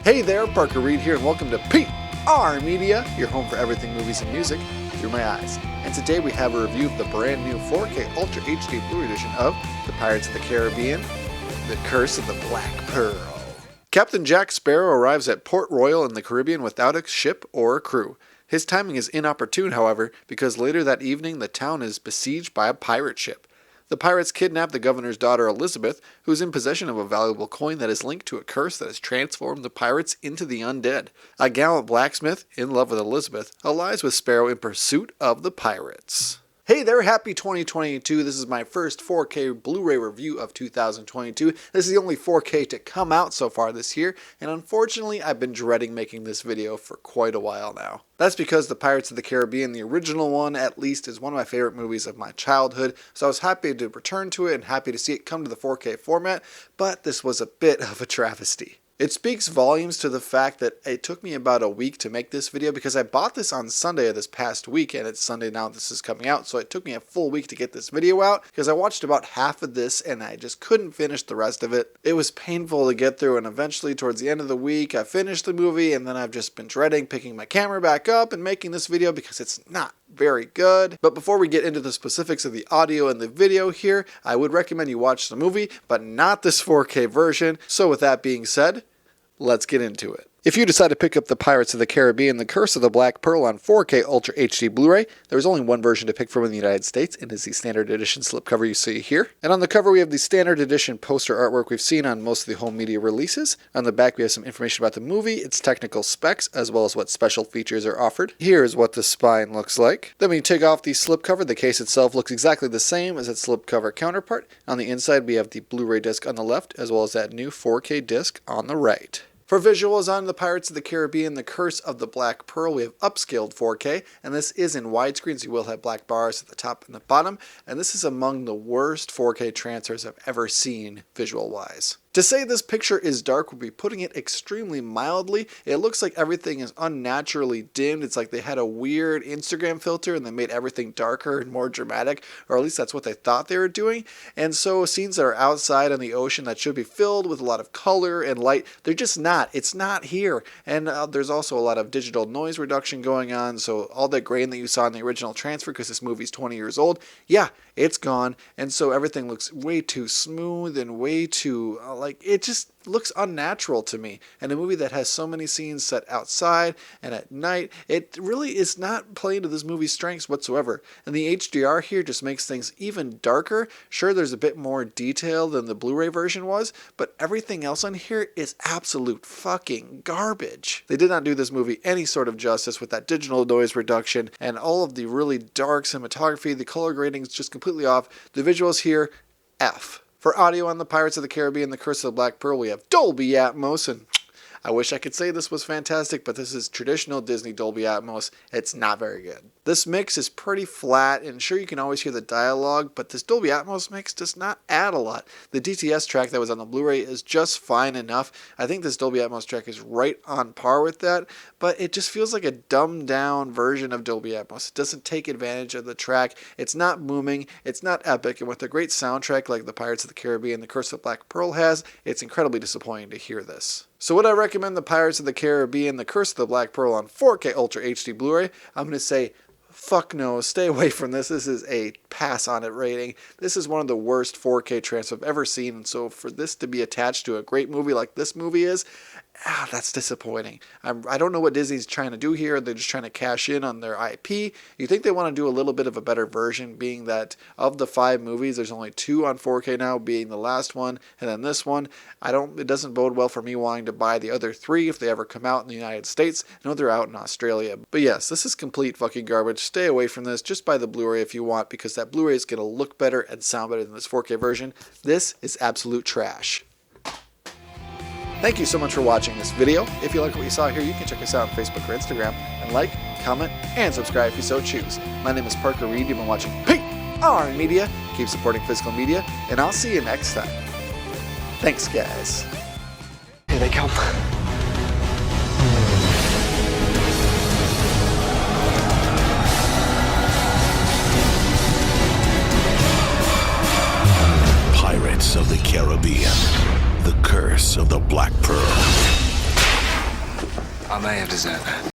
Hey there, Parker Reed here, and welcome to PR Media, your home for everything movies and music through my eyes. And today we have a review of the brand new 4K Ultra HD Blu-ray edition of The Pirates of the Caribbean, The Curse of the Black Pearl. Captain Jack Sparrow arrives at Port Royal in the Caribbean without a ship or a crew. His timing is inopportune, however, because later that evening the town is besieged by a pirate ship. The pirates kidnap the governor's daughter Elizabeth, who is in possession of a valuable coin that is linked to a curse that has transformed the pirates into the undead. A gallant blacksmith, in love with Elizabeth, allies with Sparrow in pursuit of the pirates. Hey there, happy 2022. This is my first 4K Blu-ray review of 2022. This is the only 4K to come out so far this year, and unfortunately I've been dreading making this video for quite a while now. That's because The Pirates of the Caribbean, the original one at least, is one of my favorite movies of my childhood, so I was happy to return to it and happy to see it come to the 4K format, but this was a bit of a travesty. It speaks volumes to the fact that it took me about a week to make this video because I bought this on Sunday of this past week, and it's Sunday now this is coming out, so it took me a full week to get this video out because I watched about half of this and I just couldn't finish the rest of it. It was painful to get through, and eventually towards the end of the week I finished the movie, and then I've just been dreading picking my camera back up and making this video because it's not very good. But before we get into the specifics of the audio and the video here, I would recommend you watch the movie, but not this 4K version. So with that being said, let's get into it. If you decide to pick up The Pirates of the Caribbean, The Curse of the Black Pearl on 4K Ultra HD Blu-ray, there is only one version to pick from in the United States, and it's the standard edition slipcover you see here. And on the cover we have the standard edition poster artwork we've seen on most of the home media releases. On the back we have some information about the movie, its technical specs, as well as what special features are offered. Here is what the spine looks like. Then when you take off the slipcover, the case itself looks exactly the same as its slipcover counterpart. On the inside we have the Blu-ray disc on the left, as well as that new 4K disc on the right. For visuals on The Pirates of the Caribbean, The Curse of the Black Pearl, we have upscaled 4K, and this is in widescreen, so you will have black bars at the top and the bottom, and this is among the worst 4K transfers I've ever seen visual-wise. To say this picture is dark would be putting it extremely mildly. It looks like everything is unnaturally dimmed. It's like they had a weird Instagram filter and they made everything darker and more dramatic, or at least that's what they thought they were doing. And so scenes that are outside on the ocean that should be filled with a lot of color and light, they're just not. It's not here. And there's also a lot of digital noise reduction going on, so all that grain that you saw in the original transfer, because this movie's 20 years old, yeah, it's gone. And so everything looks way too smooth and way too it just looks unnatural to me. And a movie that has so many scenes set outside and at night, it really is not playing to this movie's strengths whatsoever. And the HDR here just makes things even darker. Sure, there's a bit more detail than the Blu-ray version was, but everything else on here is absolute fucking garbage. They did not do this movie any sort of justice with that digital noise reduction and all of the really dark cinematography. The color grading is just completely off. The visuals here, F. For audio on The Pirates of the Caribbean, The Curse of the Black Pearl, we have Dolby Atmos, and I wish I could say this was fantastic, but this is traditional Disney Dolby Atmos. It's not very good. This mix is pretty flat, and sure you can always hear the dialogue, but this Dolby Atmos mix does not add a lot. The DTS track that was on the Blu-ray is just fine enough. I think this Dolby Atmos track is right on par with that, but it just feels like a dumbed down version of Dolby Atmos. It doesn't take advantage of the track. It's not booming. It's not epic, and with a great soundtrack like The Pirates of the Caribbean, The Curse of the Black Pearl has, it's incredibly disappointing to hear this. So would I recommend The Pirates of the Caribbean, The Curse of the Black Pearl on 4K Ultra HD Blu-ray? I'm going to say, fuck no, stay away from this. This is a pass on it rating. This is one of the worst 4K transfers I've ever seen, and so for this to be attached to a great movie like this movie is, that's disappointing. I don't know what Disney's trying to do here. They're just trying to cash in on their IP. You think they want to do a little bit of a better version, being that of the 5 movies, there's only 2 on 4K now, being the last one and then this one. It doesn't bode well for me wanting to buy the other 3 if they ever come out in the United States. I know they're out in Australia. But yes, this is complete fucking garbage. Stay away from this. Just buy the Blu-ray if you want, because that Blu-ray is going to look better and sound better than this 4K version. This is absolute trash. Thank you so much for watching this video. If you like what you saw here, you can check us out on Facebook or Instagram, and like, comment, and subscribe if you so choose. My name is Parker Reed. You've been watching PR Media. Keep supporting physical media, and I'll see you next time. Thanks, guys. Here they come. Pirates of the Caribbean, The Curse of the Black Pearl. I may have deserved that.